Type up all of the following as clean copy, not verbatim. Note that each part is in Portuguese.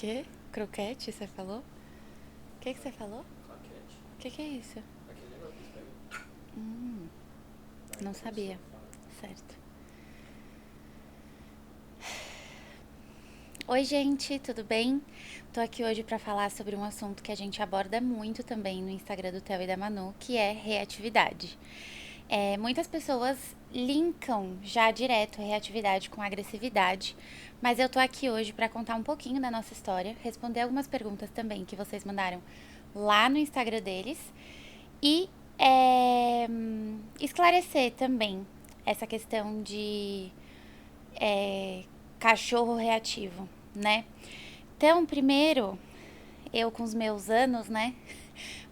quê? Croquete, você falou? O que você falou? Claquete. O que é isso? Aquele negócio que você pega. Aí Não começou sabia. a falar. Certo. Oi, gente, tudo bem? Tô aqui hoje pra falar sobre um assunto que a gente aborda muito também no Instagram do Theo e da Manu, que é reatividade. Muitas pessoas linkam já direto reatividade com agressividade, mas eu tô aqui hoje pra contar um pouquinho da nossa história, responder algumas perguntas também que vocês mandaram lá no Instagram deles e esclarecer também essa questão de cachorro reativo, né? Então, primeiro, eu com os meus anos, né?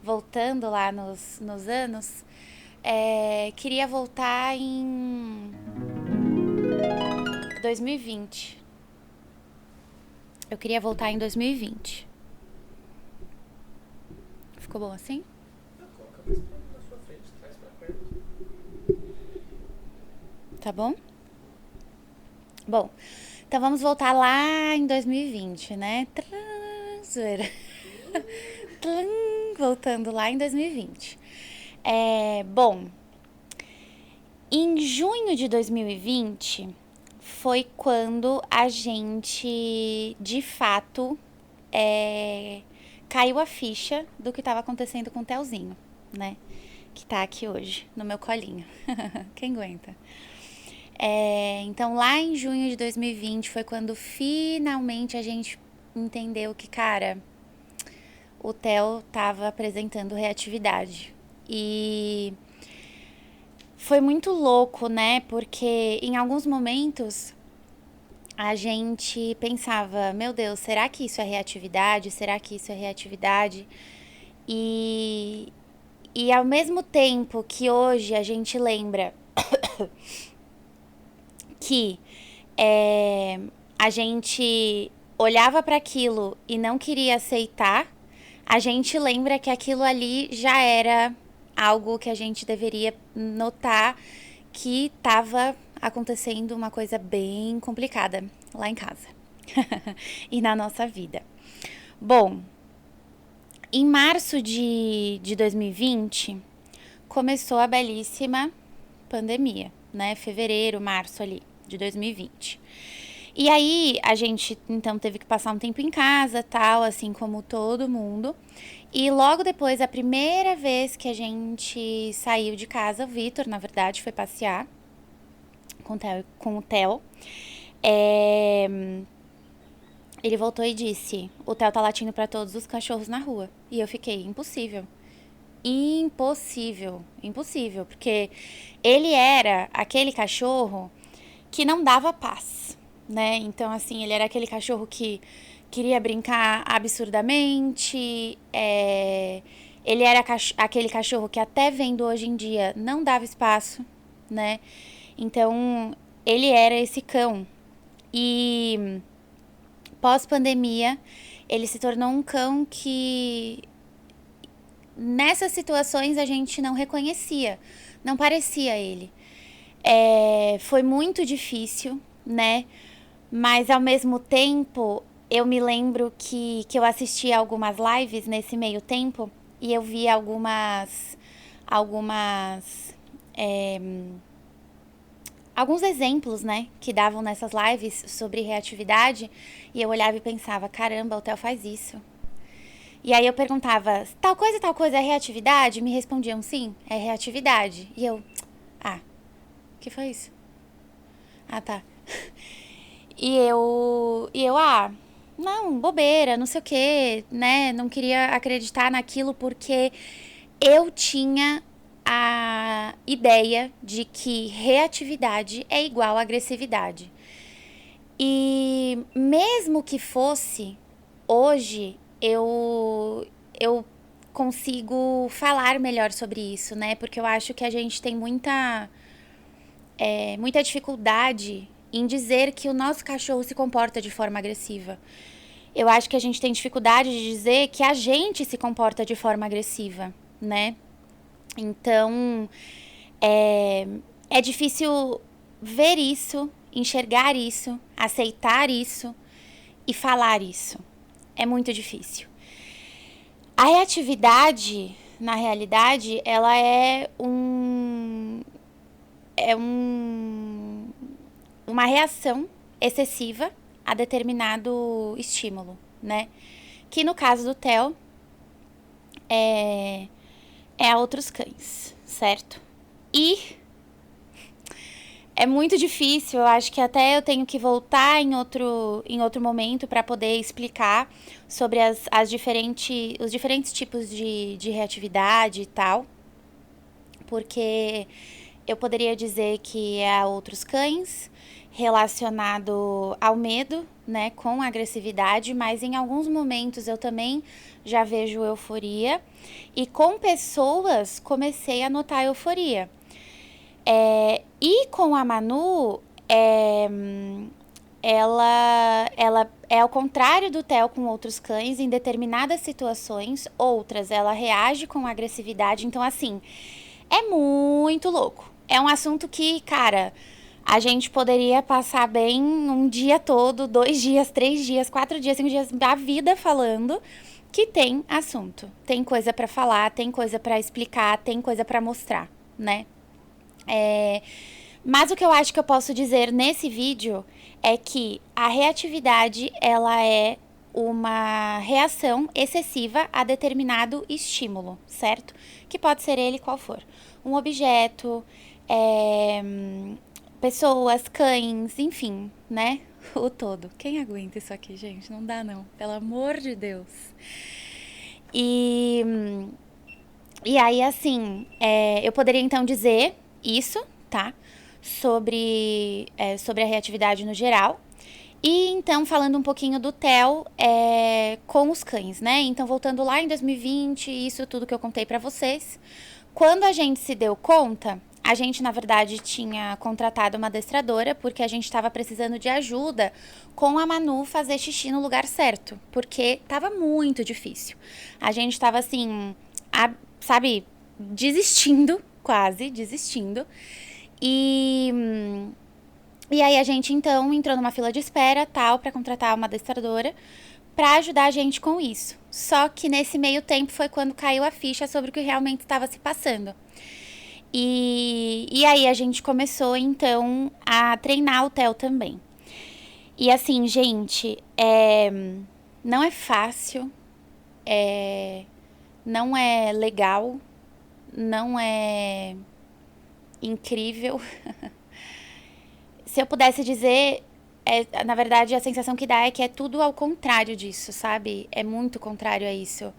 Voltando lá nos anos, queria voltar em 2020. Eu queria voltar em 2020. Ficou bom assim? Não, coloca mais na sua frente, traz pra perto. Tá bom? Bom, então vamos voltar lá em 2020, né? Zoeira. Voltando lá em 2020. Bom, em junho de 2020 foi quando a gente, de fato, caiu a ficha do que estava acontecendo com o Telzinho, né? Que tá aqui hoje, no meu colinho. Quem aguenta? Então, lá em junho de 2020 foi quando finalmente a gente entendeu que, cara, o Theo tava apresentando reatividade. E foi muito louco, né? Porque em alguns momentos a gente pensava, meu Deus, será que isso é reatividade? Será que isso é reatividade? E, e ao mesmo tempo que hoje a gente lembra que a gente olhava para aquilo e não queria aceitar, a gente lembra que aquilo ali já era algo que a gente deveria notar que estava acontecendo uma coisa bem complicada lá em casa e na nossa vida. Bom, em março de 2020 começou a belíssima pandemia, né? Fevereiro, março ali de 2020. E aí a gente então teve que passar um tempo em casa, tal, assim como todo mundo. E logo depois, a primeira vez que a gente saiu de casa, o Vitor, na verdade, foi passear com o Theo. Ele voltou e disse: o Theo tá latindo pra todos os cachorros na rua. E eu fiquei: impossível. Impossível, impossível, porque ele era aquele cachorro que não dava paz, né? Então, assim, ele era aquele cachorro que queria brincar absurdamente, ele era aquele cachorro que até vendo hoje em dia não dava espaço, né? Então, ele era esse cão. E pós-pandemia, ele se tornou um cão que nessas situações a gente não reconhecia, não parecia ele. Foi muito difícil, né? Mas ao mesmo tempo, eu me lembro que eu assisti algumas lives nesse meio tempo e eu vi algumas alguns exemplos, né, que davam nessas lives sobre reatividade e eu olhava e pensava, caramba, o Theo faz isso. E aí eu perguntava, tal coisa é reatividade? Me respondiam, sim, é reatividade. E eu, o que foi isso? Ah, tá. Não, bobeira, não sei o que, né? Não queria acreditar naquilo porque eu tinha a ideia de que reatividade é igual a agressividade. E mesmo que fosse, hoje eu consigo falar melhor sobre isso, né? Porque eu acho que a gente tem muita dificuldade em dizer que o nosso cachorro se comporta de forma agressiva. Eu acho que a gente tem dificuldade de dizer que a gente se comporta de forma agressiva, né? Então, é difícil ver isso, enxergar isso, aceitar isso e falar isso. é muito difícil. A reatividade, na realidade, ela uma reação excessiva a determinado estímulo, né? Que no caso do Theo é a outros cães, certo? E é muito difícil, eu acho que até eu tenho que voltar em outro momento para poder explicar sobre os diferentes tipos de reatividade e tal. Porque eu poderia dizer que é a outros cães, relacionado ao medo, né, com agressividade, mas em alguns momentos eu também já vejo euforia. E com pessoas comecei a notar euforia. E com a Manu, ela é ao contrário do Theo com outros cães, em determinadas situações, outras ela reage com agressividade. Então, assim, é muito louco. É um assunto que, cara, a gente poderia passar bem um dia todo, 2 dias, 3 dias, 4 dias, 5 dias da vida falando, que tem assunto. Tem coisa pra falar, tem coisa pra explicar, tem coisa pra mostrar, né? Mas o que eu acho que eu posso dizer nesse vídeo é que a reatividade, ela é uma reação excessiva a determinado estímulo, certo? Que pode ser ele qual for. Um objeto, pessoas, cães, enfim, né? O todo. Quem aguenta isso aqui, gente? Não dá, não. Pelo amor de Deus. E aí, assim, eu poderia então dizer isso, tá? Sobre a reatividade no geral. E então, falando um pouquinho do Theo com os cães, né? Então, voltando lá em 2020, isso tudo que eu contei pra vocês. Quando a gente se deu conta, a gente, na verdade, tinha contratado uma adestradora porque a gente estava precisando de ajuda com a Manu fazer xixi no lugar certo, porque tava muito difícil. A gente tava assim, sabe, desistindo, quase desistindo. E aí a gente, então, entrou numa fila de espera, tal, pra contratar uma adestradora pra ajudar a gente com isso. Só que nesse meio tempo foi quando caiu a ficha sobre o que realmente estava se passando. E aí a gente começou, então, a treinar o Theo também. E assim, gente, não é fácil, não é legal, não é incrível. Se eu pudesse dizer, na verdade, a sensação que dá é que é tudo ao contrário disso, sabe? É muito contrário a isso.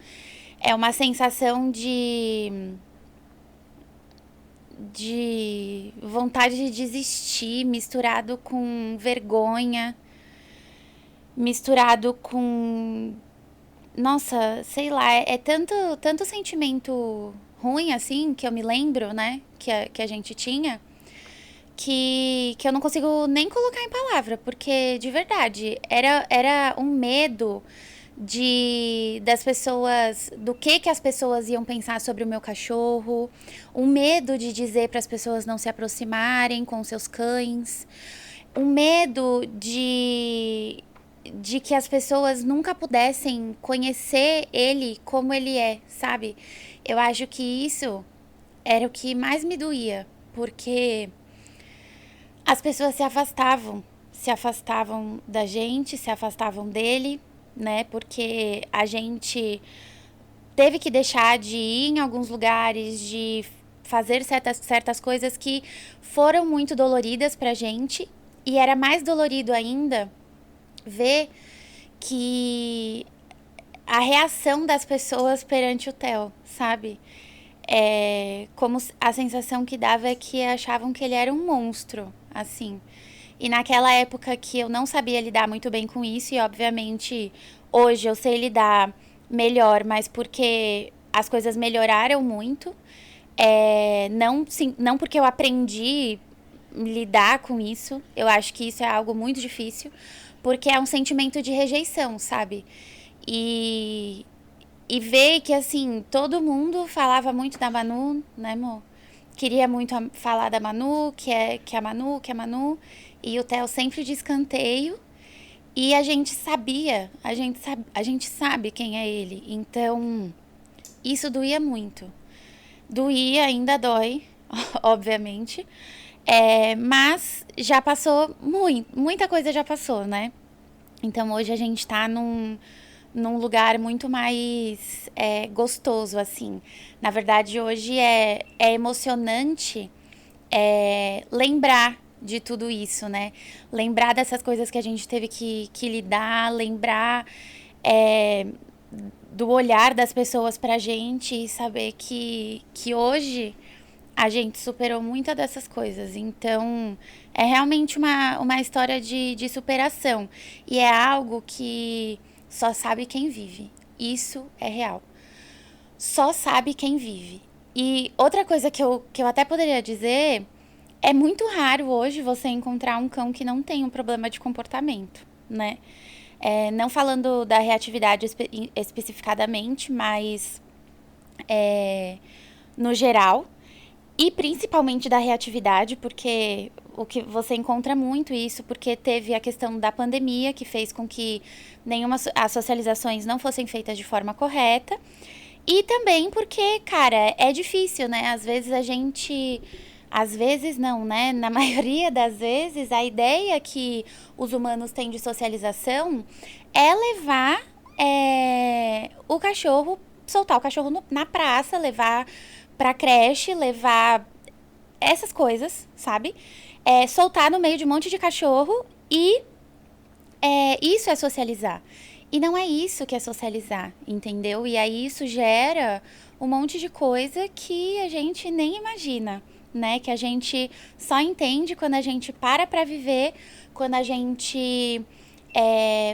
É uma sensação de vontade de desistir, misturado com vergonha, misturado com... Nossa, sei lá, é tanto sentimento ruim, assim, que eu me lembro, né, que a gente tinha, que eu não consigo nem colocar em palavra, porque, de verdade, era um medo das pessoas, do que as pessoas iam pensar sobre o meu cachorro, um medo de dizer para as pessoas não se aproximarem com seus cães, um medo de que as pessoas nunca pudessem conhecer ele como ele é, sabe? Eu acho que isso era o que mais me doía, porque as pessoas se afastavam da gente, se afastavam dele, né? Porque a gente teve que deixar de ir em alguns lugares, de fazer certas coisas que foram muito doloridas pra gente. E era mais dolorido ainda ver que a reação das pessoas perante o Theo, sabe? Como a sensação que dava é que achavam que ele era um monstro, assim. E naquela época que eu não sabia lidar muito bem com isso, e obviamente hoje eu sei lidar melhor, mas porque as coisas melhoraram muito. Não porque eu aprendi lidar com isso, eu acho que isso é algo muito difícil, porque é um sentimento de rejeição, sabe? E ver que, assim, todo mundo falava muito da Manu, né, amor? Queria muito falar da Manu, que é a Manu, e o Theo sempre de escanteio. E a gente sabia, a gente sabe quem é ele. Então, isso doía muito. Doía, ainda dói, obviamente. Mas já passou muita coisa já passou, né? Então hoje a gente tá num lugar muito mais gostoso, assim. Na verdade, hoje é emocionante lembrar de tudo isso, né? Lembrar dessas coisas que a gente teve que lidar, lembrar é, do olhar das pessoas pra gente e saber que hoje a gente superou muitas dessas coisas. Então, é realmente uma história de superação. E é algo que só sabe quem vive. Isso é real. Só sabe quem vive. E outra coisa que eu até poderia dizer, é muito raro hoje você encontrar um cão que não tem um problema de comportamento, né? Não falando da reatividade especificadamente, mas no geral. E principalmente da reatividade, porque o que você encontra muito isso, porque teve a questão da pandemia, que fez com que as socializações não fossem feitas de forma correta. E também porque, cara, é difícil, né? Às vezes a gente. Às vezes não, né? Na maioria das vezes, a ideia que os humanos têm de socialização é levar o cachorro, soltar o cachorro na praça, levar pra creche, levar essas coisas, sabe? Soltar no meio de um monte de cachorro e isso é socializar. E não é isso que é socializar, entendeu? E aí isso gera um monte de coisa que a gente nem imagina, né? Que a gente só entende quando a gente para pra viver, quando a gente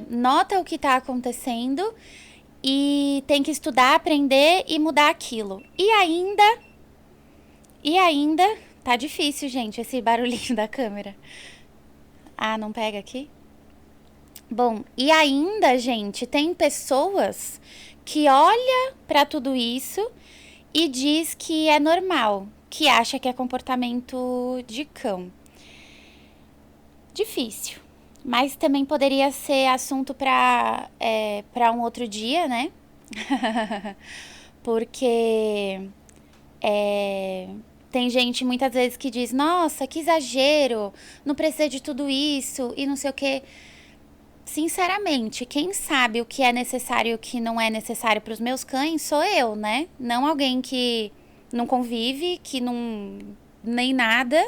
nota o que tá acontecendo e tem que estudar, aprender e mudar aquilo. E ainda, tá difícil, gente, esse barulhinho da câmera. Ah, não pega aqui? Bom, e ainda, gente, tem pessoas que olha pra tudo isso e diz que é normal, que acha que é comportamento de cão. Difícil. Mas também poderia ser assunto para um outro dia, né? Porque tem gente muitas vezes que diz: nossa, que exagero, não precisa de tudo isso e não sei o quê. Sinceramente, quem sabe o que é necessário e o que não é necessário para os meus cães sou eu, né? Não alguém que não convive, que não. Nem nada,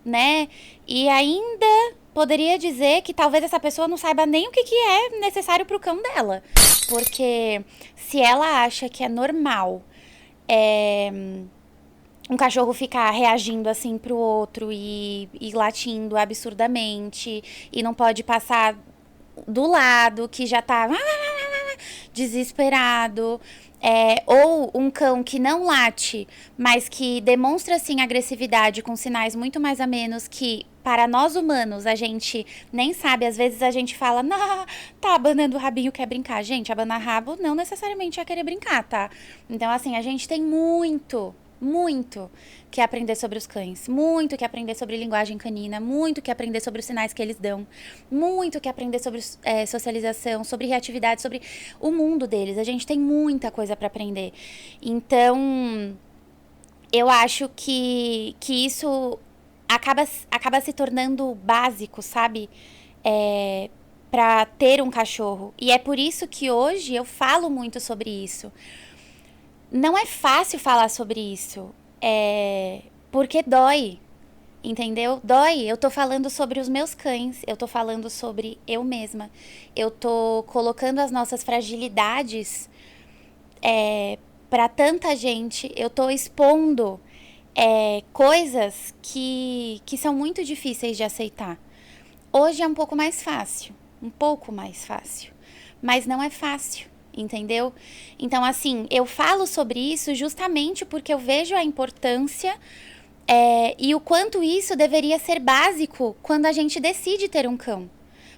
né? E ainda poderia dizer que talvez essa pessoa não saiba nem o que é necessário para o cão dela. Porque se ela acha que é normal um cachorro ficar reagindo assim pro outro e latindo absurdamente e não pode passar do lado que já tá desesperado, ou um cão que não late, mas que demonstra assim agressividade com sinais muito mais a menos que para nós humanos a gente nem sabe, às vezes a gente fala, nah, tá abanando o rabinho, quer brincar. Gente, abanar rabo não necessariamente é querer brincar, tá? Então assim, a gente tem muito que aprender sobre os cães, muito que aprender sobre linguagem canina, muito que aprender sobre os sinais que eles dão, muito que aprender sobre socialização, sobre reatividade, sobre o mundo deles. A gente tem muita coisa para aprender. Então, eu acho que isso acaba se tornando básico, sabe? Para ter um cachorro. E é por isso que hoje eu falo muito sobre isso. Não é fácil falar sobre isso, porque dói, entendeu? Dói. Eu tô falando sobre os meus cães, eu tô falando sobre eu mesma. Eu tô colocando as nossas fragilidades para tanta gente. Eu tô expondo coisas que são muito difíceis de aceitar. Hoje é um pouco mais fácil, mas não é fácil. Entendeu? Então, assim, eu falo sobre isso justamente porque eu vejo a importância e o quanto isso deveria ser básico quando a gente decide ter um cão.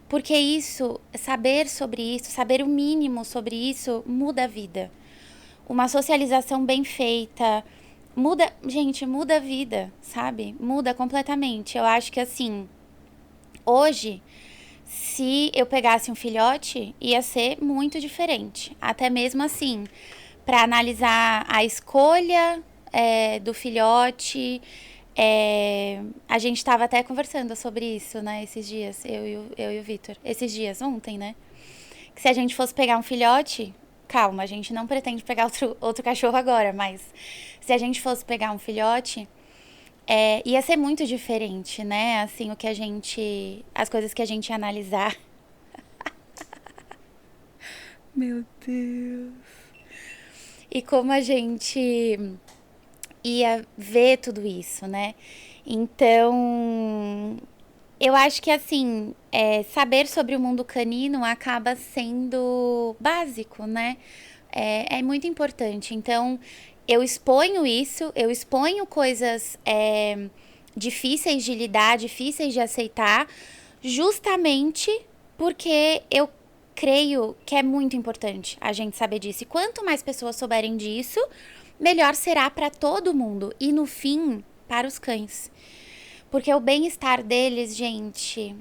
Porque isso, saber sobre isso, saber o mínimo sobre isso, muda a vida. Uma socialização bem feita, muda a vida, sabe? Muda completamente. Eu acho que, assim, hoje, Se eu pegasse um filhote, ia ser muito diferente. Até mesmo assim, para analisar a escolha do filhote. A gente estava até conversando sobre isso, né, esses dias, eu e o Vitor. Esses dias, ontem, né? Que se a gente fosse pegar um filhote, calma, a gente não pretende pegar outro cachorro agora, mas se a gente fosse pegar um filhote, ia ser muito diferente, né? Assim, as coisas que a gente ia analisar. Meu Deus. E como a gente ia ver tudo isso, né? Então, eu acho que assim, saber sobre o mundo canino acaba sendo básico, né? É muito importante. Então, eu exponho isso, eu exponho coisas difíceis de lidar, difíceis de aceitar, justamente porque eu creio que é muito importante a gente saber disso. E quanto mais pessoas souberem disso, melhor será para todo mundo. E no fim, para os cães. Porque o bem-estar deles, gente,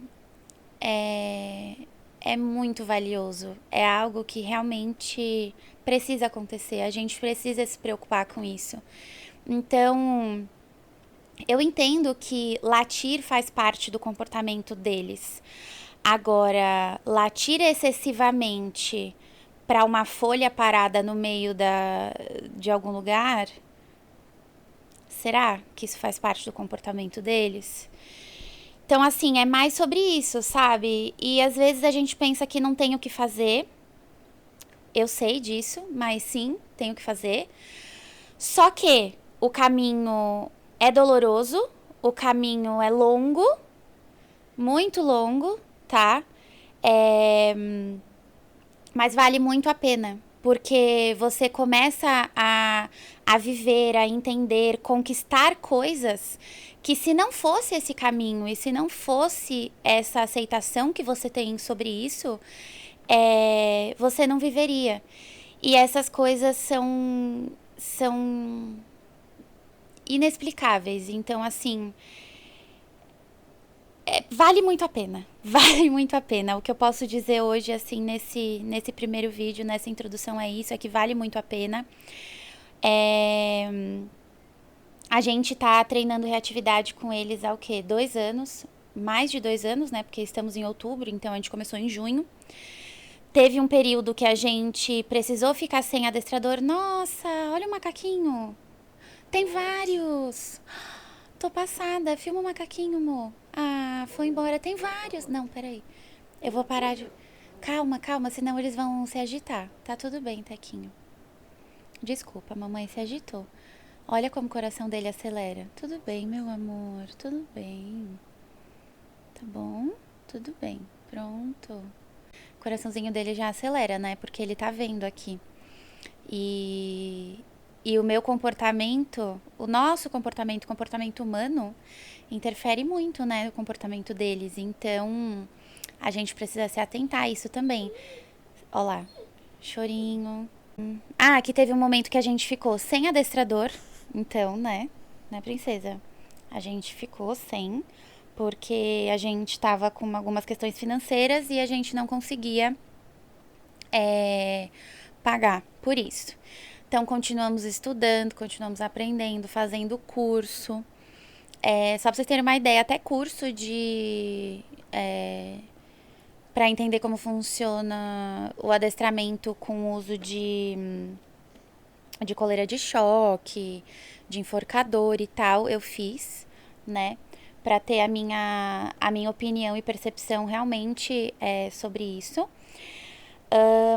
é muito valioso. É algo que realmente precisa acontecer. A gente precisa se preocupar com isso. Então, eu entendo que latir faz parte do comportamento deles. Agora, latir excessivamente para uma folha parada no meio de algum lugar, será que isso faz parte do comportamento deles? Então, assim, é mais sobre isso, sabe? E às vezes a gente pensa que não tem o que fazer. Eu sei disso, mas sim, tenho o que fazer. Só que o caminho é doloroso, o caminho é longo, muito longo, tá? É... Mas vale muito a pena, porque você começa a viver, a entender, conquistar coisas que se não fosse esse caminho e se não fosse essa aceitação que você tem sobre isso, você não viveria. E essas coisas são inexplicáveis. Então, assim, vale muito a pena. Vale muito a pena. O que eu posso dizer hoje, assim, nesse primeiro vídeo, nessa introdução é isso, é que vale muito a pena. A gente tá treinando reatividade com eles há o quê? 2 anos. Mais de 2 anos, né? Porque estamos em outubro, então a gente começou em junho. Teve um período que a gente precisou ficar sem adestrador. Nossa, olha o macaquinho. Tem vários. Tô passada. Filma o macaquinho, amor. Ah, foi embora. Tem vários. Não, peraí. Eu vou parar de... Calma, calma, senão eles vão se agitar. Tá tudo bem, Tequinho. Desculpa, mamãe se agitou. Olha como o coração dele acelera. Tudo bem, meu amor. Tudo bem. Tá bom? Tudo bem. Pronto. O coraçãozinho dele já acelera, né? Porque ele tá vendo aqui. E o meu comportamento, o nosso comportamento, o comportamento humano, interfere muito, né, no comportamento deles. Então, a gente precisa se atentar a isso também. Ó lá, chorinho. Ah, aqui teve um momento que a gente ficou sem adestrador. Então, né, princesa? A gente ficou sem, porque a gente tava com algumas questões financeiras e a gente não conseguia pagar por isso. Então, continuamos estudando, continuamos aprendendo, fazendo curso. Só pra vocês terem uma ideia, até curso para entender como funciona o adestramento com o uso de coleira de choque, de enforcador e tal, eu fiz, né? Pra ter a minha opinião e percepção realmente sobre isso.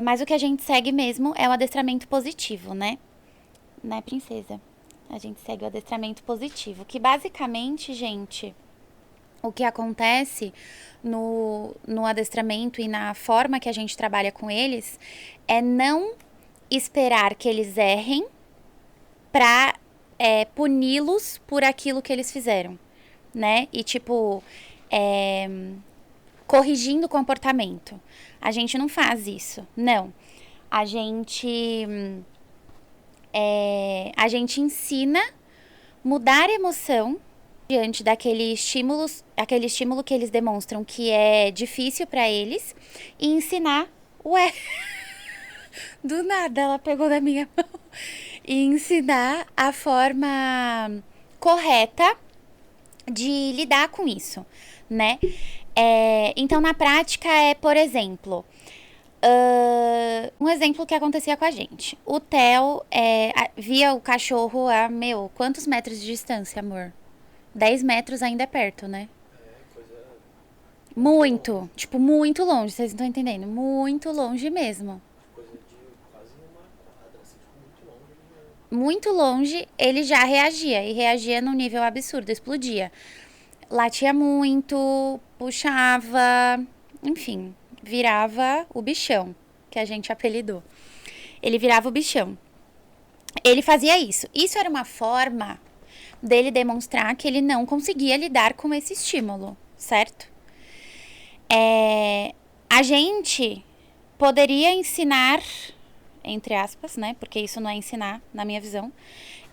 Mas o que a gente segue mesmo é o adestramento positivo, né? Né, princesa? A gente segue o adestramento positivo, que basicamente, gente, o que acontece no adestramento e na forma que a gente trabalha com eles é não esperar que eles errem pra puni-los por aquilo que eles fizeram, né? E tipo, corrigindo o comportamento. A gente não faz isso, não. A gente ensina mudar a emoção diante aquele estímulo que eles demonstram que é difícil para eles, e ensinar, ué, do nada ela pegou na minha mão, e ensinar a forma correta de lidar com isso, né? Então, na prática, por exemplo, um exemplo que acontecia com a gente. O Theo via o cachorro a, quantos metros de distância, amor? 10 metros ainda é perto, né? Muito, tipo, muito longe, vocês não estão entendendo? Muito longe mesmo. Coisa de quase uma quadra, assim, tipo, muito longe. Muito longe, ele já reagia, e reagia num nível absurdo, explodia. Latia muito, puxava, enfim, virava o bichão, que a gente apelidou. Ele virava o bichão. Ele fazia isso. Isso era uma forma dele demonstrar que ele não conseguia lidar com esse estímulo, certo? A gente poderia ensinar, entre aspas, né? Porque isso não é ensinar, na minha visão.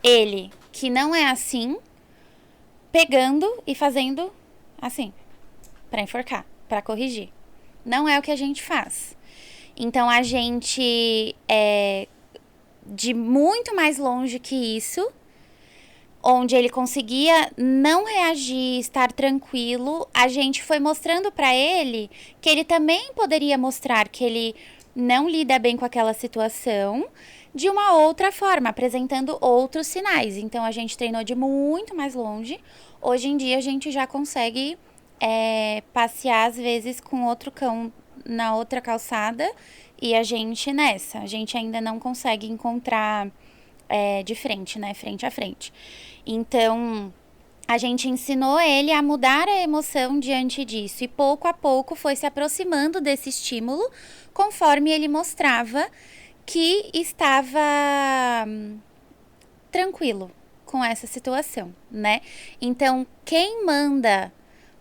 Ele, que não é assim, pegando e fazendo assim, para enforcar, para corrigir. Não é o que a gente faz. Então, a gente de muito mais longe que isso, onde ele conseguia não reagir, estar tranquilo, a gente foi mostrando para ele que ele também poderia mostrar que ele não lida bem com aquela situação de uma outra forma, apresentando outros sinais. Então, a gente treinou de muito mais longe. Hoje em dia, a gente já consegue passear, às vezes, com outro cão na outra calçada e a gente nessa. A gente ainda não consegue encontrar de frente, né? Frente a frente. Então, a gente ensinou ele a mudar a emoção diante disso. E pouco a pouco foi se aproximando desse estímulo, conforme ele mostrava que estava tranquilo com essa situação, né? Então, quem manda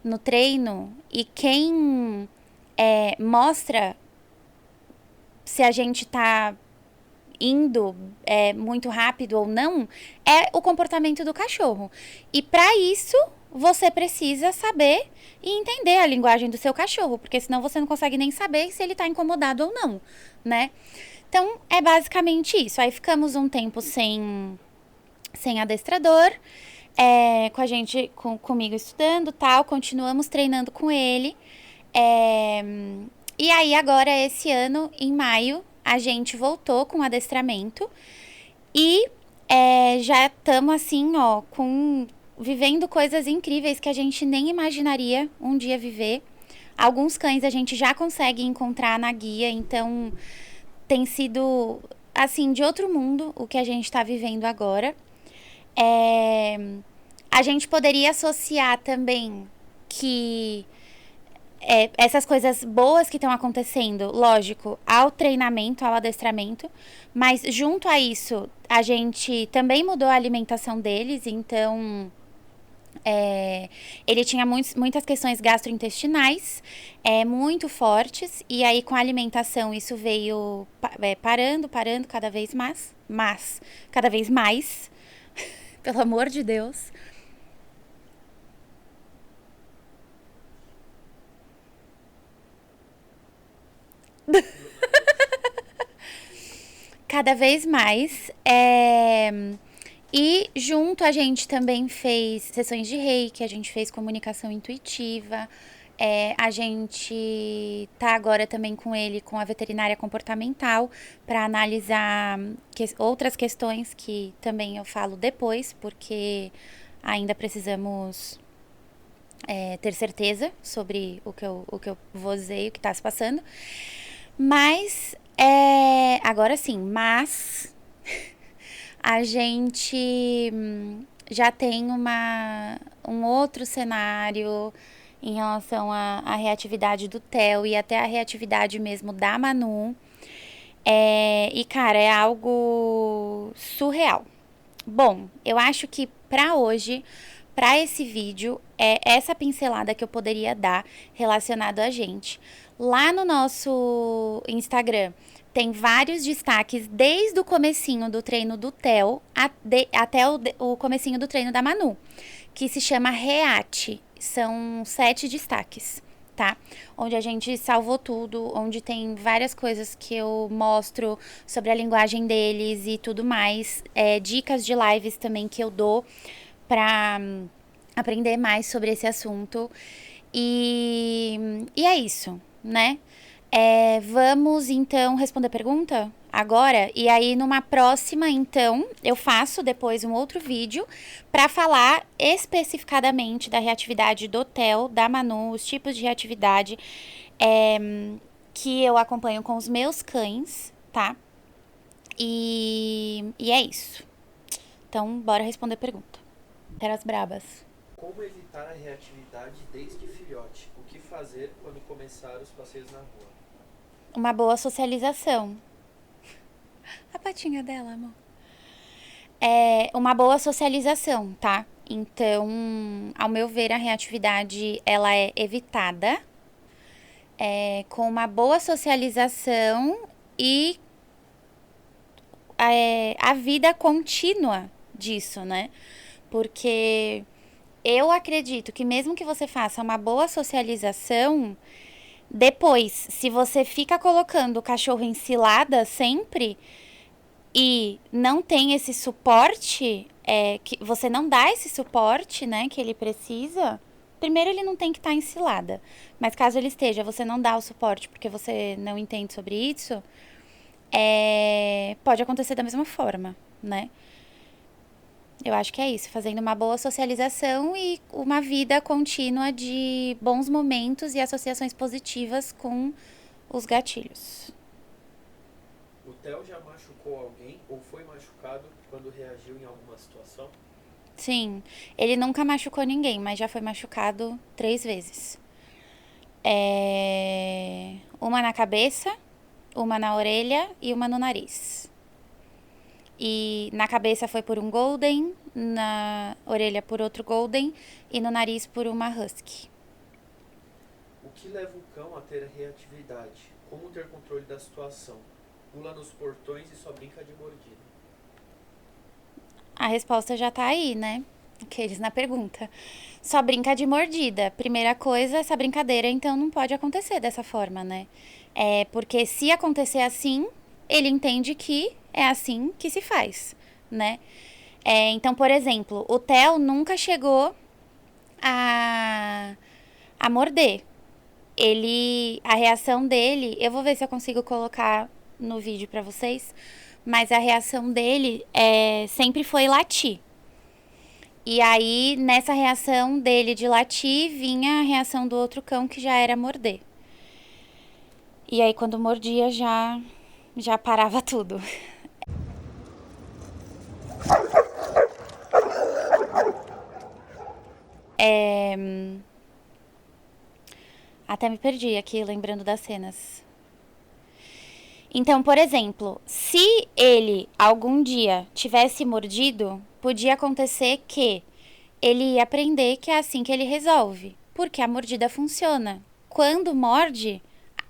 no treino e quem mostra se a gente tá indo muito rápido ou não, é o comportamento do cachorro. E para isso, você precisa saber e entender a linguagem do seu cachorro, porque senão você não consegue nem saber se ele tá incomodado ou não, né? Então, é basicamente isso. Aí ficamos um tempo sem adestrador, com a gente, comigo estudando, tal, continuamos treinando com ele. E aí agora, esse ano, em maio, a gente voltou com adestramento e já estamos assim, ó, vivendo coisas incríveis que a gente nem imaginaria um dia viver. Alguns cães a gente já consegue encontrar na guia, então tem sido, assim, de outro mundo o que a gente está vivendo agora. A gente poderia associar também que essas coisas boas que estão acontecendo, lógico, ao treinamento, ao adestramento, mas junto a isso, a gente também mudou a alimentação deles, então ele tinha muitas questões gastrointestinais muito fortes, e aí com a alimentação isso veio parando cada vez cada vez mais, pelo amor de Deus. Cada vez mais. E junto a gente também fez sessões de reiki, a gente fez comunicação intuitiva. A gente tá agora também com ele, com a veterinária comportamental, para analisar outras questões que também eu falo depois, porque ainda precisamos ter certeza sobre o que eu vou dizer, o que tá se passando. Mas, agora sim, a gente já tem um outro cenário em relação à reatividade do Theo e até a reatividade mesmo da Manu. E, cara, é algo surreal. Bom, eu acho que pra hoje, pra esse vídeo, é essa pincelada que eu poderia dar relacionado a gente. Lá no nosso Instagram tem vários destaques desde o comecinho do treino do Theo até o comecinho do treino da Manu, que se chama Reate. São 7 destaques, tá? Onde a gente salvou tudo, onde tem várias coisas que eu mostro sobre a linguagem deles e tudo mais. Dicas de lives também que eu dou pra aprender mais sobre esse assunto. E é isso, né? Vamos, então, responder pergunta agora? E aí, numa próxima, então, eu faço depois um outro vídeo para falar especificadamente da reatividade do Theo, da Manu, os tipos de reatividade que eu acompanho com os meus cães, tá? E é isso. Então, bora responder pergunta. Quero as brabas. Como evitar a reatividade desde filhote? O que fazer quando começar os passeios na rua? Uma boa socialização. A patinha dela, amor. Uma boa socialização, tá? Então, ao meu ver, a reatividade, ela é evitada com uma boa socialização e a vida contínua disso, né? Porque eu acredito que mesmo que você faça uma boa socialização, depois, se você fica colocando o cachorro em cilada sempre e não tem esse suporte, que você não dá esse suporte, né, que ele precisa, primeiro ele não tem que estar em cilada. Mas caso ele esteja, você não dá o suporte porque você não entende sobre isso, pode acontecer da mesma forma, né? Eu acho que é isso, fazendo uma boa socialização e uma vida contínua de bons momentos e associações positivas com os gatilhos. O Theo já machucou alguém ou foi machucado quando reagiu em alguma situação? Sim, ele nunca machucou ninguém, mas já foi machucado 3 vezes. Uma na cabeça, uma na orelha e uma no nariz. E na cabeça foi por um golden, na orelha por outro golden e no nariz por uma husky. O que leva o cão a ter reatividade? Como ter controle da situação? Pula nos portões e só brinca de mordida. A resposta já tá aí, né? Aqueles na pergunta. Só brinca de mordida. Primeira coisa, essa brincadeira então não pode acontecer dessa forma, né? Porque se acontecer assim, ele entende que é assim que se faz, né? Então, por exemplo, o Theo nunca chegou a morder. A reação dele, eu vou ver se eu consigo colocar no vídeo pra vocês, mas a reação dele sempre foi latir. E aí, nessa reação dele de latir, vinha a reação do outro cão que já era morder. E aí, quando mordia, já parava tudo. Até me perdi aqui, lembrando das cenas. Então, por exemplo, se ele algum dia tivesse mordido, podia acontecer que ele ia aprender que é assim que ele resolve. Porque a mordida funciona. Quando morde,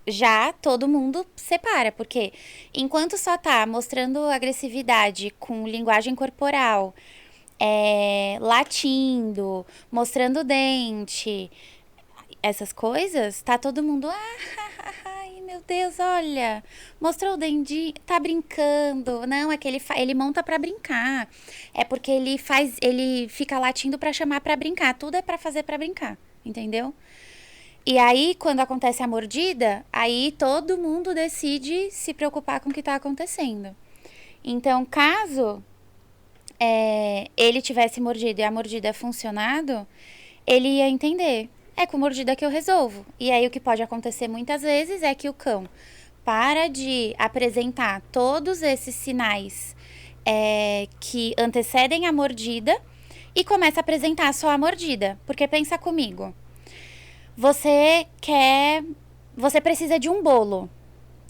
já todo mundo separa. Porque enquanto só tá mostrando agressividade com linguagem corporal, latindo, mostrando o dente, essas coisas, tá todo mundo... Ai, meu Deus, olha, mostrou o dente, tá brincando. Não, é que ele monta pra brincar. É porque ele fica latindo pra chamar pra brincar. Tudo é pra fazer pra brincar, entendeu? E aí, quando acontece a mordida, aí todo mundo decide se preocupar com o que tá acontecendo. Então, caso ele tivesse mordido e a mordida funcionado, ele ia entender. É com mordida que eu resolvo. E aí o que pode acontecer muitas vezes é que o cão para de apresentar todos esses sinais que antecedem a mordida e começa a apresentar só a mordida. Porque pensa comigo, você precisa de um bolo,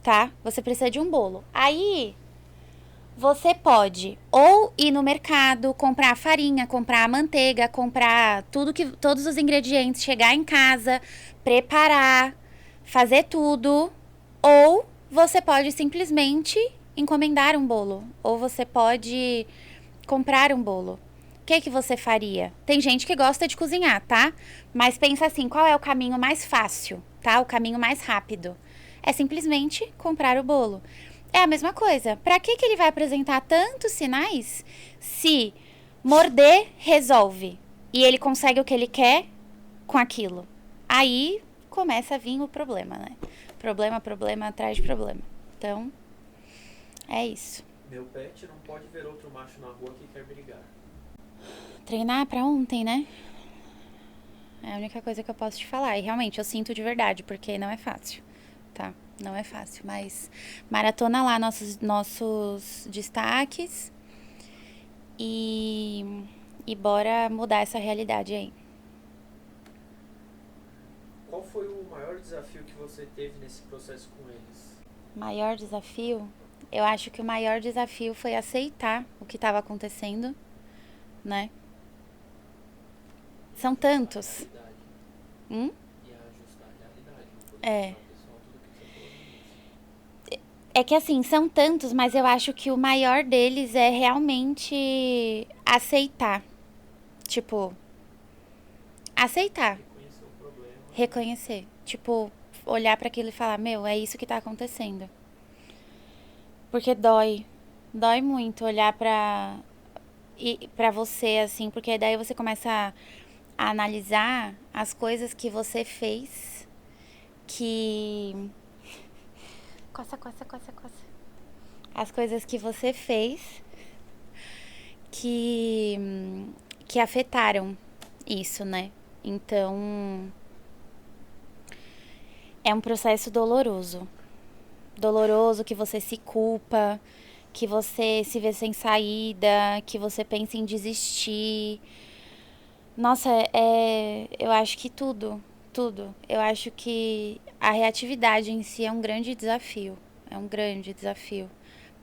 tá? Você precisa de um bolo. Aí você pode ou ir no mercado, comprar a farinha, comprar a manteiga, comprar todos os ingredientes, chegar em casa, preparar, fazer tudo. Ou você pode simplesmente encomendar um bolo. Ou você pode comprar um bolo. O que você faria? Tem gente que gosta de cozinhar, tá? Mas pensa assim, qual é o caminho mais fácil, tá? O caminho mais rápido. É simplesmente comprar o bolo. É a mesma coisa. Pra que ele vai apresentar tantos sinais se morder resolve e ele consegue o que ele quer com aquilo? Aí começa a vir o problema, né? Problema atrás de problema. Então, é isso. Meu pet não pode ver outro macho na rua que quer brigar. Treinar pra ontem, né? É a única coisa que eu posso te falar. E realmente, eu sinto de verdade, porque não é fácil, tá? Não é fácil, mas maratona lá nossos destaques e bora mudar essa realidade aí. Qual foi o maior desafio que você teve nesse processo com eles? Maior desafio? Eu acho que o maior desafio foi aceitar o que estava acontecendo, né? São tantos. E ajustar a realidade. Não poder É. deixar o pessoal tudo que você falou no início. É que assim, são tantos, mas eu acho que o maior deles é realmente aceitar. Tipo, aceitar. Reconhecer o problema. Reconhecer. Tipo, olhar pra aquilo e falar, meu, é isso que tá acontecendo. Porque dói. Dói muito olhar pra você, assim, porque daí você começa a analisar as coisas que você fez que... Coça. As coisas que você fez que afetaram isso, né? Então, é um processo doloroso. Doloroso, que você se culpa, que você se vê sem saída, que você pensa em desistir. Nossa, eu acho que tudo. Eu acho que a reatividade em si é um grande desafio. É um grande desafio.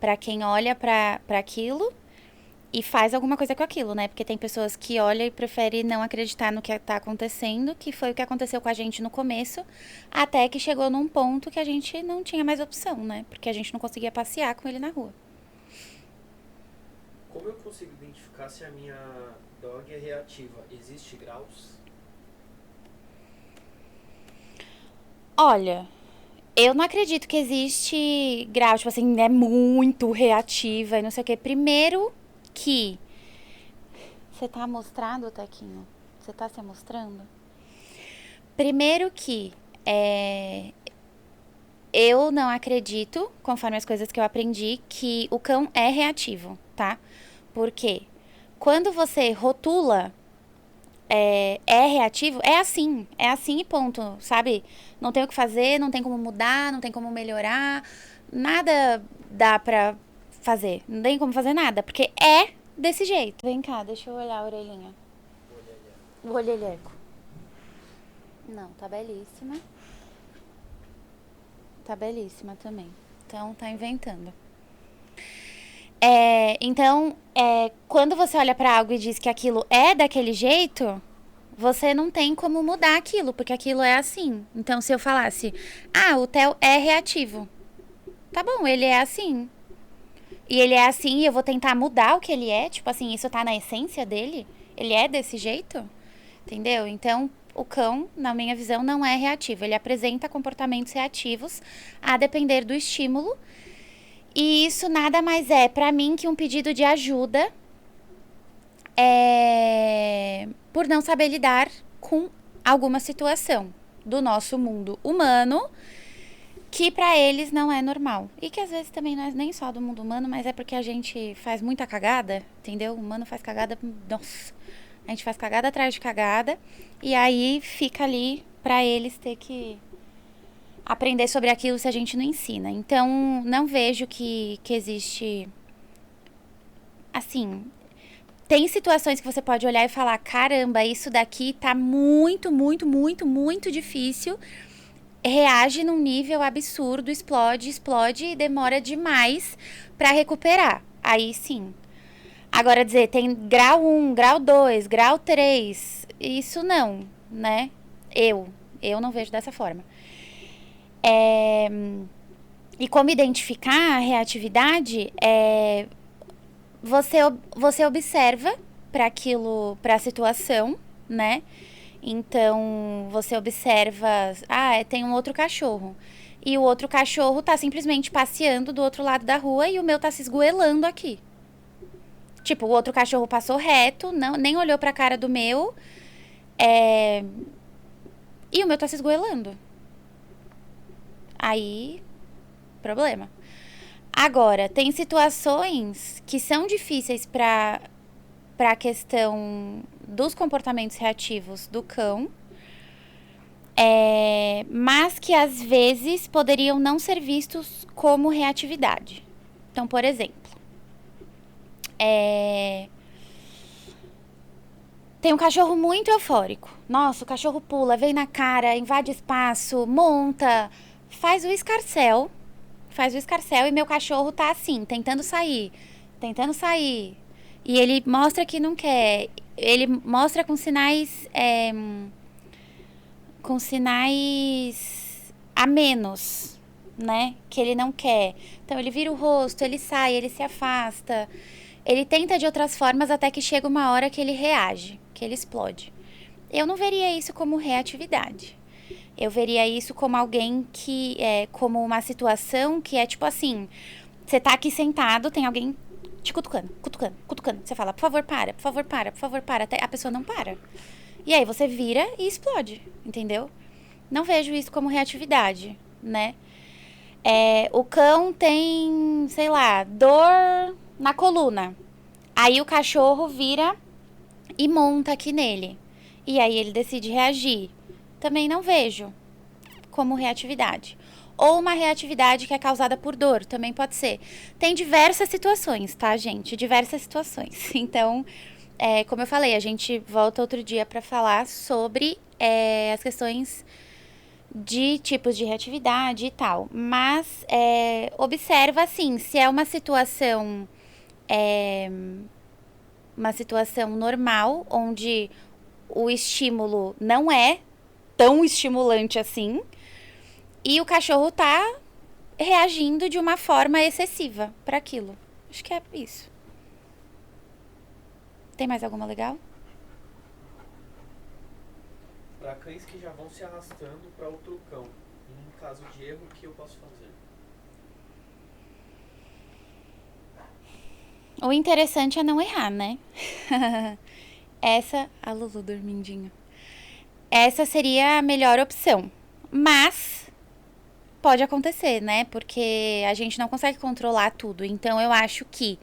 Pra quem olha pra aquilo e faz alguma coisa com aquilo, né? Porque tem pessoas que olham e preferem não acreditar no que tá acontecendo, que foi o que aconteceu com a gente no começo, até que chegou num ponto que a gente não tinha mais opção, né? Porque a gente não conseguia passear com ele na rua. Como eu consigo identificar se a minha dog é reativa? Existe graus? Olha, eu não acredito que existe grau, tipo assim, é muito reativa e não sei o quê. Primeiro que... Você tá mostrando, Tequinho? Você tá se mostrando? Primeiro que eu não acredito, conforme as coisas que eu aprendi, que o cão é reativo, tá? Porque quando você rotula é reativo, é assim e ponto, sabe? Não tem o que fazer, não tem como mudar, não tem como melhorar, nada dá pra fazer, não tem como fazer nada, porque é desse jeito. Vem cá, deixa eu olhar a orelhinha. O olhelheco. Não, tá belíssima. Tá belíssima também. Então, tá inventando. Então, quando você olha pra algo e diz que aquilo é daquele jeito, você não tem como mudar aquilo, porque aquilo é assim. Então, se eu falasse, o Theo é reativo. Tá bom, ele é assim. E ele é assim e eu vou tentar mudar o que ele é. Tipo assim, isso tá na essência dele. Ele é desse jeito. Entendeu? Então, o cão, na minha visão, não é reativo. Ele apresenta comportamentos reativos a depender do estímulo. E isso nada mais é, pra mim, que um pedido de ajuda por não saber lidar com alguma situação do nosso mundo humano que pra eles não é normal. E que às vezes também não é nem só do mundo humano, mas é porque a gente faz muita cagada, entendeu? O humano faz cagada, nossa, a gente faz cagada atrás de cagada e aí fica ali pra eles ter que aprender sobre aquilo se a gente não ensina. Então, não vejo que existe... Assim, tem situações que você pode olhar e falar, caramba, isso daqui tá muito, muito, muito, muito difícil. Reage num nível absurdo, explode e demora demais pra recuperar. Aí sim. Agora dizer, tem grau 1, grau 2, grau 3, isso não, né? Eu não vejo dessa forma. E como identificar a reatividade? Você observa para aquilo, para a situação, né? Então, você observa, tem um outro cachorro. E o outro cachorro tá simplesmente passeando do outro lado da rua e o meu tá se esgoelando aqui. Tipo, o outro cachorro passou reto, nem olhou pra cara do meu, e o meu tá se esgoelando. Aí, problema. Agora, tem situações que são difíceis para a questão dos comportamentos reativos do cão, mas que às vezes poderiam não ser vistos como reatividade. Então, por exemplo, tem um cachorro muito eufórico. Nossa, o cachorro pula, vem na cara, invade espaço, monta, faz o escarcéu e meu cachorro tá assim, tentando sair. E ele mostra que não quer. Ele mostra com sinais a menos, né? Que ele não quer. Então ele vira o rosto, ele sai, ele se afasta. Ele tenta de outras formas até que chega uma hora que ele reage, que ele explode. Eu não veria isso como reatividade. Eu veria isso como alguém que como uma situação que é tipo assim, você tá aqui sentado, tem alguém te cutucando. Você fala, por favor, para. Até a pessoa não para. E aí você vira e explode, entendeu? Não vejo isso como reatividade, né? O cão tem, sei lá, dor na coluna. Aí o cachorro vira e monta aqui nele. E aí ele decide reagir. Também não vejo como reatividade. Ou uma reatividade que é causada por dor, também pode ser. Tem diversas situações, tá, gente? Diversas situações. Então, como eu falei, a gente volta outro dia para falar sobre as questões de tipos de reatividade e tal. Mas observa, assim, se é uma situação normal, onde o estímulo não é tão estimulante assim, e o cachorro tá reagindo de uma forma excessiva para aquilo. Acho que é isso. Tem mais alguma legal? Para cães que já vão se arrastando para outro cão, em caso de erro, o que eu posso fazer? O interessante é não errar, né? A Lulu dormindinho. Essa seria a melhor opção. Mas pode acontecer, né? Porque a gente não consegue controlar tudo. Então, eu acho que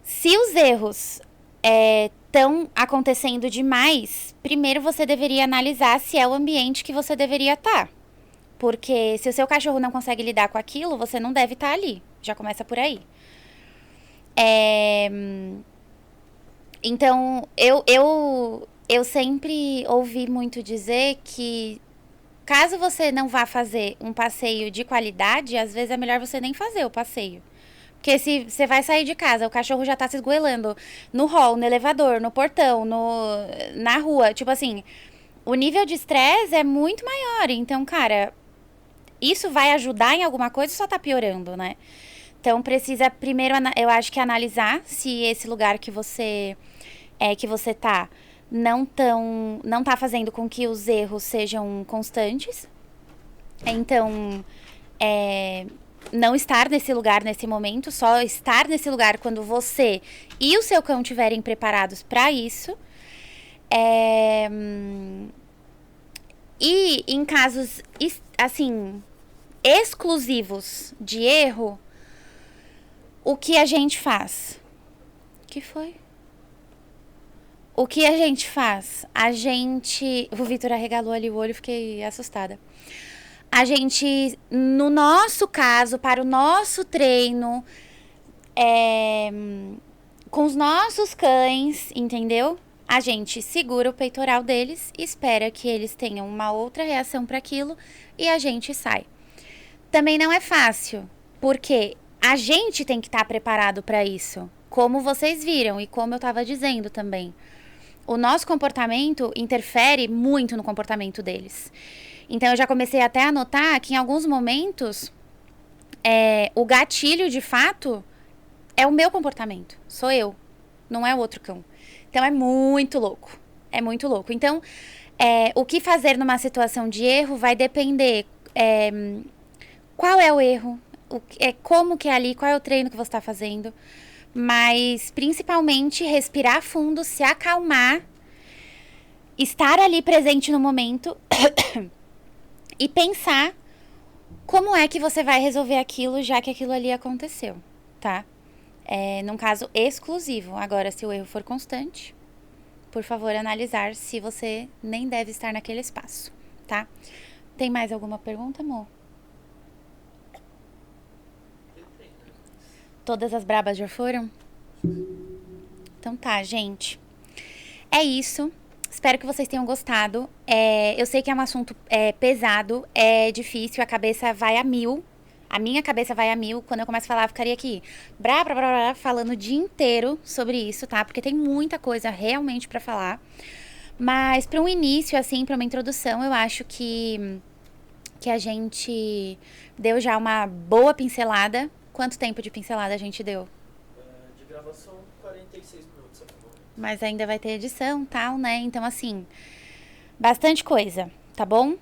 se os erros estão acontecendo demais, primeiro você deveria analisar se é o ambiente que você deveria estar. Porque se o seu cachorro não consegue lidar com aquilo, você não deve estar ali. Já começa por aí. Então, eu sempre ouvi muito dizer que caso você não vá fazer um passeio de qualidade, às vezes é melhor você nem fazer o passeio. Porque se você vai sair de casa, o cachorro já tá se esgoelando no hall, no elevador, no portão, na rua. Tipo assim, o nível de estresse é muito maior. Então, cara, isso vai ajudar em alguma coisa ou só tá piorando, né? Então, precisa primeiro, eu acho que analisar se esse lugar que você tá não tá fazendo com que os erros sejam constantes. Então, não estar nesse lugar nesse momento, só estar nesse lugar quando você e o seu cão estiverem preparados para isso. E em casos, assim, exclusivos de erro, o que a gente faz? O que foi? O que a gente faz? O Vitor arregalou ali o olho, fiquei assustada. A gente, no nosso caso, para o nosso treino, com os nossos cães, entendeu? A gente segura o peitoral deles, espera que eles tenham uma outra reação para aquilo e a gente sai. Também não é fácil, porque a gente tem que estar preparado para isso, como vocês viram e como eu estava dizendo também. O nosso comportamento interfere muito no comportamento deles. Então, eu já comecei até a notar que em alguns momentos, o gatilho, de fato, é o meu comportamento. Sou eu, não é o outro cão. Então, é muito louco. É muito louco. Então, o que fazer numa situação de erro vai depender qual é o erro, como que é ali, qual é o treino que você está fazendo. Mas, principalmente, respirar fundo, se acalmar, estar ali presente no momento e pensar como é que você vai resolver aquilo, já que aquilo ali aconteceu, tá? Num caso exclusivo. Agora, se o erro for constante, por favor, analisar se você nem deve estar naquele espaço, tá? Tem mais alguma pergunta, amor? Todas as brabas já foram? Então tá, gente. É isso. Espero que vocês tenham gostado. Eu sei que é um assunto pesado, é difícil, a cabeça vai a mil. A minha cabeça vai a mil. Quando eu começo a falar, eu ficaria aqui falando o dia inteiro sobre isso, tá? Porque tem muita coisa realmente pra falar. Mas pra um início, assim, pra uma introdução, eu acho que a gente deu já uma boa pincelada. Quanto tempo de pincelada a gente deu? De gravação, 46 minutos. Mas ainda vai ter edição e tal, né? Então, assim, bastante coisa, tá bom?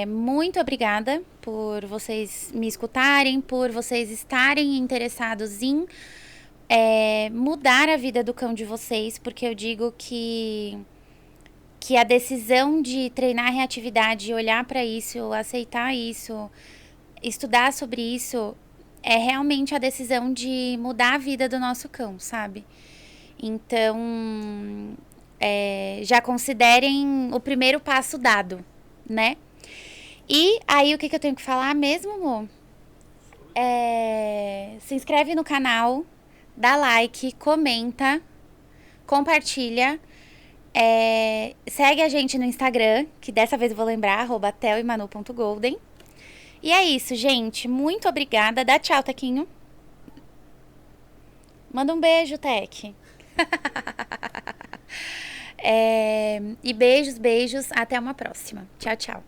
Muito obrigada por vocês me escutarem, por vocês estarem interessados em mudar a vida do cão de vocês, porque eu digo que a decisão de treinar a reatividade, olhar para isso, aceitar isso, estudar sobre isso, é realmente a decisão de mudar a vida do nosso cão, sabe? Então, já considerem o primeiro passo dado, né? E aí, o que eu tenho que falar mesmo, amor? Se inscreve no canal, dá like, comenta, compartilha. Segue a gente no Instagram, que dessa vez eu vou lembrar, @teoemanu.golden. E é isso, gente. Muito obrigada. Dá tchau, Tequinho. Manda um beijo, Tec. E beijos. Até uma próxima. Tchau, tchau.